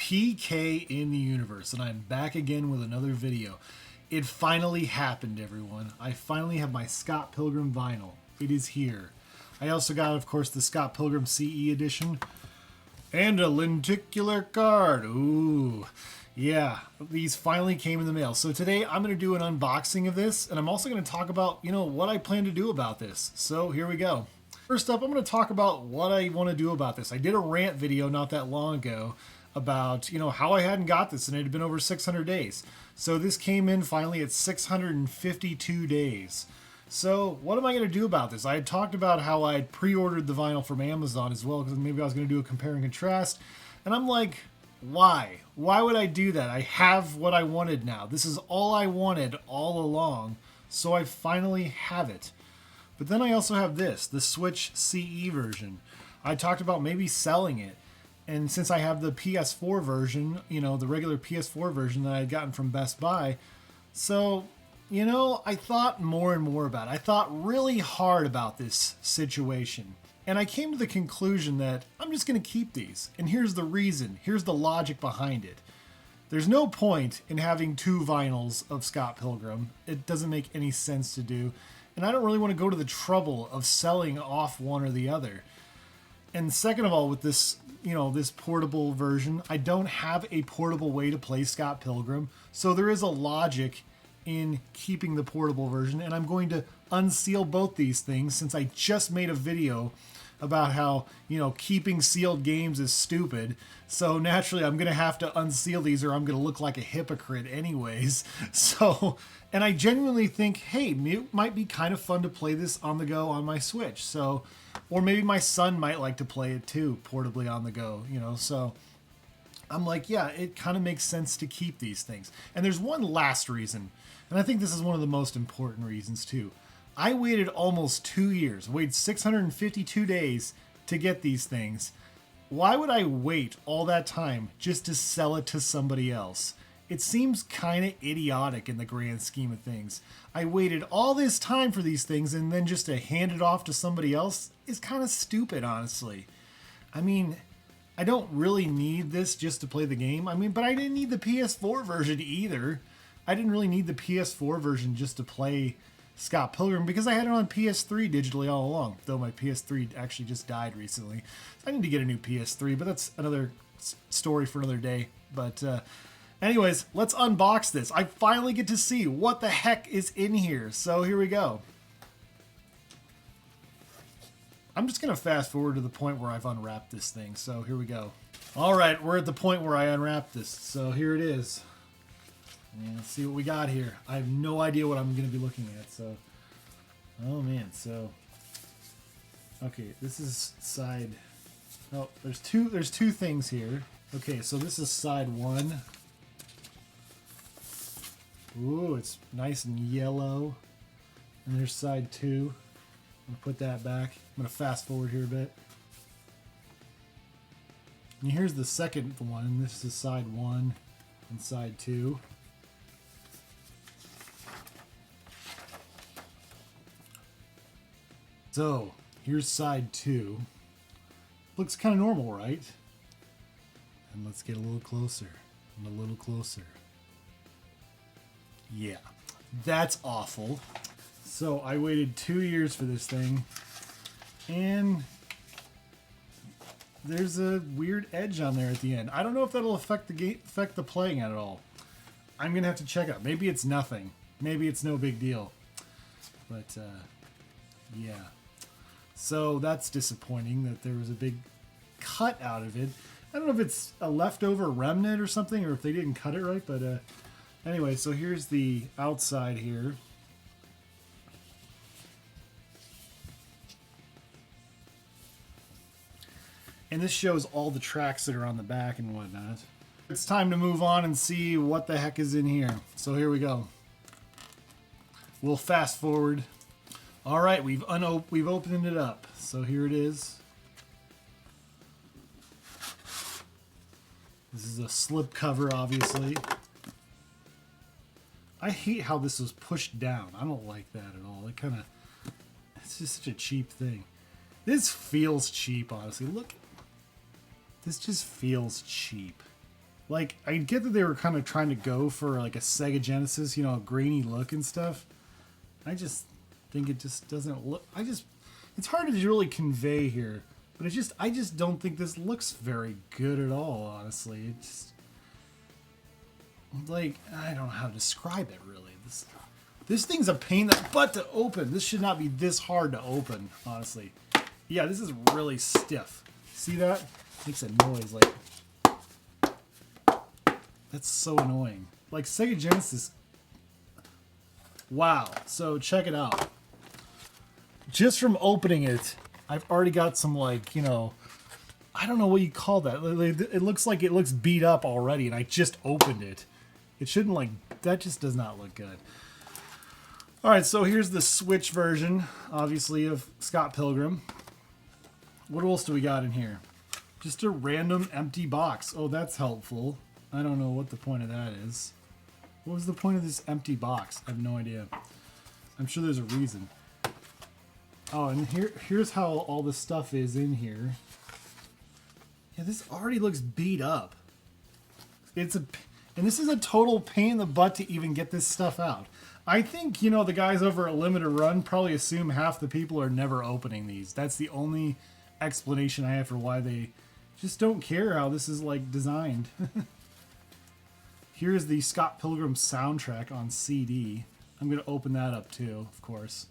PK in the universe, and I'm back again with another video. It finally happened, everyone. I finally have my Scott Pilgrim vinyl. It is here. I also got, of course, the Scott Pilgrim CE edition and a lenticular card. Ooh, yeah, these finally came in the mail. So today I'm going to do an unboxing of this, and I'm also going to talk about, what I plan to do about this. So here we go. First up, I'm going to talk about what I want to do about this. I did a rant video not that long ago about, how I hadn't got this, and it had been over 600 days. So this came in finally at 652 days. So what am I going to do about this? I had talked about how I had pre-ordered the vinyl from Amazon as well, because maybe I was going to do a compare and contrast. And I'm like, why? Why would I do that? I have what I wanted now. This is all I wanted all along, so I finally have it. But then I also have this, the Switch CE version. I talked about maybe selling it. And since I have the PS4 version, the regular PS4 version that I had gotten from Best Buy, so, I thought more and more about it. I thought really hard about this situation. And I came to the conclusion that I'm just going to keep these. And here's the reason. Here's the logic behind it. There's no point in having two vinyls of Scott Pilgrim. It doesn't make any sense to do. And I don't really want to go to the trouble of selling off one or the other. And second of all, with this, this portable version, I don't have a portable way to play Scott Pilgrim. So there is a logic in keeping the portable version. And I'm going to unseal both these things since I just made a video about how, keeping sealed games is stupid. So naturally, I'm going to have to unseal these or I'm going to look like a hypocrite anyways. So, and I genuinely think, hey, it might be kind of fun to play this on the go on my Switch. So, or maybe my son might like to play it too, portably on the go, So I'm like, yeah, it kind of makes sense to keep these things. And there's one last reason, and I think this is one of the most important reasons too. I waited almost 2 years, waited 652 days to get these things. Why would I wait all that time just to sell it to somebody else? It seems kind of idiotic in the grand scheme of things. I waited all this time for these things and then just to hand it off to somebody else is kind of stupid, honestly. I mean, I don't really need this just to play the game. But I didn't need the PS4 version either. I didn't really need the PS4 version just to play Scott Pilgrim because I had it on PS3 digitally all along, though my PS3 actually just died recently. I need to get a new PS3, but that's another story for another day. But anyways, let's unbox this. I finally get to see what the heck is in here. So here we go. I'm just going to fast forward to the point where I've unwrapped this thing. So here we go. All right, we're at the point where I unwrapped this. So here it is. And let's see what we got here. I have no idea what I'm going to be looking at. So, oh man. So, okay, this is side. Oh, there's two things here. Okay, so this is side one. Ooh, it's nice and yellow. And there's side two. I'm going to put that back. I'm going to fast forward here a bit. And here's the second one. This is side one and side two. So, here's side two. Looks kind of normal, right? And let's get a little closer and a little closer. Yeah, that's awful. So, I waited 2 years for this thing, and there's a weird edge on there at the end. I don't know if that'll affect the playing at all. I'm gonna have to check out. Maybe it's nothing. Maybe it's no big deal. But yeah. So that's disappointing that there was a big cut out of it. I don't know if it's a leftover remnant or something, or if they didn't cut it right, but anyway, so here's the outside here. And this shows all the tracks that are on the back and whatnot. It's time to move on and see what the heck is in here. So here we go. We'll fast forward. All right, we've opened it up. So here it is. This is a slip cover, obviously. I hate how this was pushed down. I don't like that at all. It's just such a cheap thing. This feels cheap, honestly. Look, this just feels cheap. Like, I get that they were kind of trying to go for like a Sega Genesis, you know, grainy look and stuff. I just think it just doesn't look. It's hard to really convey here, but I just don't think this looks very good at all. Honestly, it's like I don't know how to describe it really. This thing's a pain in the butt to open. This should not be this hard to open, honestly. Yeah, this is really stiff. See that? Makes a noise like. That's so annoying. Like Sega Genesis. Wow. So check it out. Just from opening it, I've already got some like, you know, I don't know what you call that. It looks like it looks beat up already and I just opened it. It shouldn't like, that just does not look good. All right, so here's the Switch version, obviously, of Scott Pilgrim. What else do we got in here? Just a random empty box. Oh, that's helpful. I don't know what the point of that is. What was the point of this empty box? I have no idea. I'm sure there's a reason. Oh, and here's how all the stuff is in here. Yeah, this already looks beat up. And this is a total pain in the butt to even get this stuff out. I think, you know, the guys over at Limited Run probably assume half the people are never opening these. That's the only explanation I have for why they just don't care how this is, like, designed. Here's the Scott Pilgrim soundtrack on CD. I'm going to open that up, too, of course.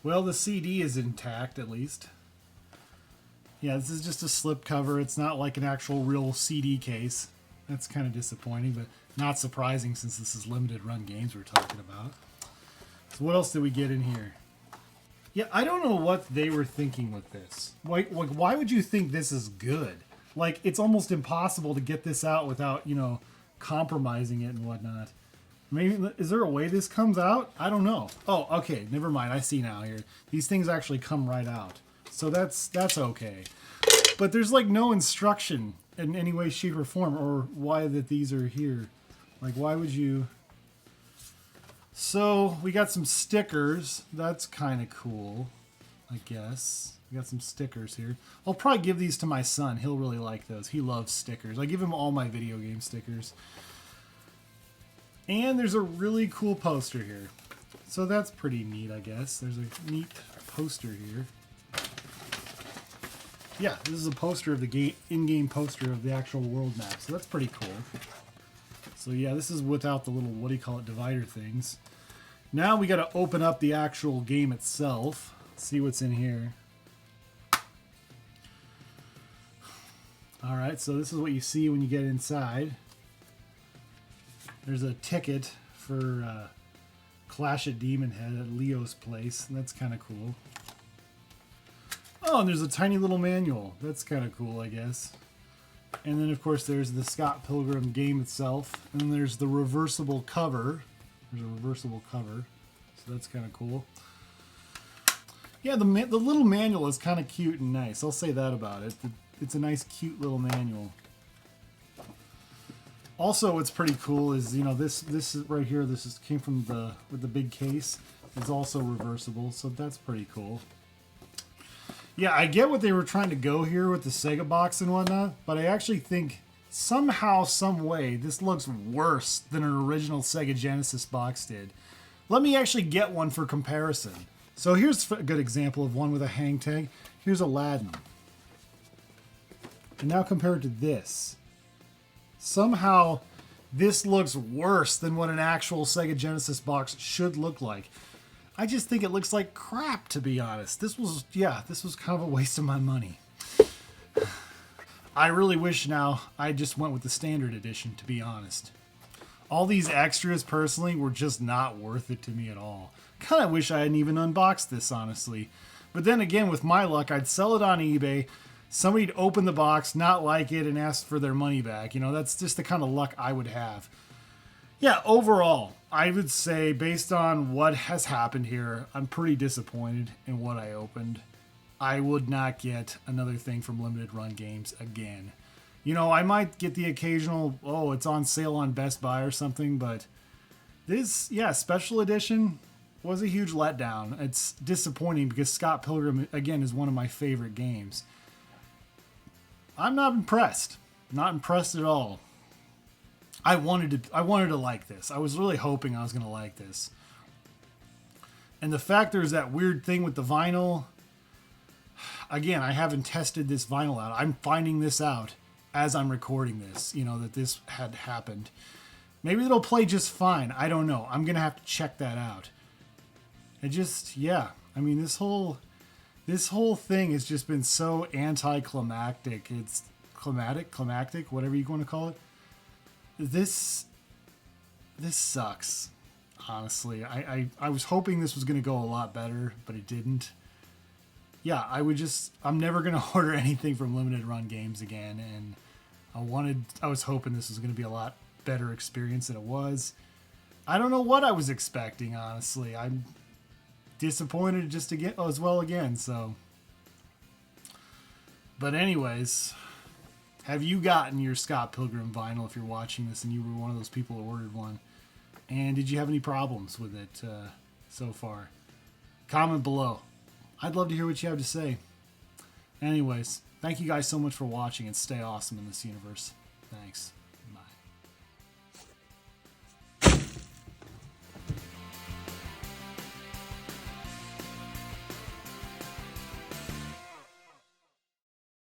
Well, the CD is intact, at least. Yeah, this is just a slip cover. It's not like an actual real CD case. That's kind of disappointing, but not surprising since this is limited run games we're talking about. So what else did we get in here? Yeah, I don't know what they were thinking with this. Like why would you think this is good? Like, it's almost impossible to get this out without, you know, compromising it and whatnot. Maybe, is there a way this comes out? I don't know. Oh, okay, never mind. I see now here. These things actually come right out. So that's okay. But there's like no instruction in any way, shape, or form, or why that these are here. Like, why would you... So, we got some stickers. That's kind of cool, I guess. We got some stickers here. I'll probably give these to my son. He'll really like those. He loves stickers. I give him all my video game stickers. And there's a really cool poster here. So that's pretty neat, I guess. There's a neat poster here. Yeah, this is a poster of the game, in-game poster of the actual world map. So that's pretty cool. So yeah, this is without the little, what do you call it, divider things. Now we got to open up the actual game itself. See what's in here. Alright, so this is what you see when you get inside. There's a ticket for Clash at Demon Head at Leo's place, and that's kind of cool. Oh, and there's a tiny little manual. That's kind of cool, I guess. And then, of course, there's the Scott Pilgrim game itself. And then there's the reversible cover. There's a reversible cover. So that's kind of cool. Yeah, the little manual is kind of cute and nice. I'll say that about it. It's a nice, cute little manual. Also, what's pretty cool is, you know, this right here, came from with the big case. It's also reversible, so that's pretty cool. Yeah, I get what they were trying to go here with the Sega box and whatnot, but I actually think somehow, some way, this looks worse than an original Sega Genesis box did. Let me actually get one for comparison. So here's a good example of one with a hang tag. Here's Aladdin. And now compare it to this. Somehow, this looks worse than what an actual Sega Genesis box should look like. I just think it looks like crap, to be honest. This was kind of a waste of my money. I really wish now I just went with the standard edition, to be honest. All these extras, personally, were just not worth it to me at all. Kind of wish I hadn't even unboxed this, honestly. But then again, with my luck, I'd sell it on eBay. Somebody'd open the box, not like it, and ask for their money back. You know, that's just the kind of luck I would have. Yeah, overall, I would say, based on what has happened here, I'm pretty disappointed in what I opened. I would not get another thing from Limited Run Games again. You know, I might get the occasional, oh, it's on sale on Best Buy or something, but this, yeah, special edition was a huge letdown. It's disappointing because Scott Pilgrim, again, is one of my favorite games. I'm not impressed. Not impressed at all. I wanted to like this. I was really hoping I was going to like this. And the fact there's that weird thing with the vinyl. Again, I haven't tested this vinyl out. I'm finding this out as I'm recording this, you know, that this had happened. Maybe it'll play just fine. I don't know. I'm going to have to check that out. It just, yeah. I mean, this whole thing has just been so anticlimactic. It's climactic, whatever you want to call it. This sucks. Honestly, I was hoping this was going to go a lot better, but it didn't. Yeah, I'm never going to order anything from Limited Run Games again, and I was hoping this was going to be a lot better experience than it was. I don't know what I was expecting, honestly. I'm disappointed just again as well again, so. But anyways, have you gotten your Scott Pilgrim vinyl if you're watching this and you were one of those people who ordered one? And did you have any problems with it so far? Comment below. I'd love to hear what you have to say. Anyways, thank you guys so much for watching, and stay awesome in this universe. Thanks.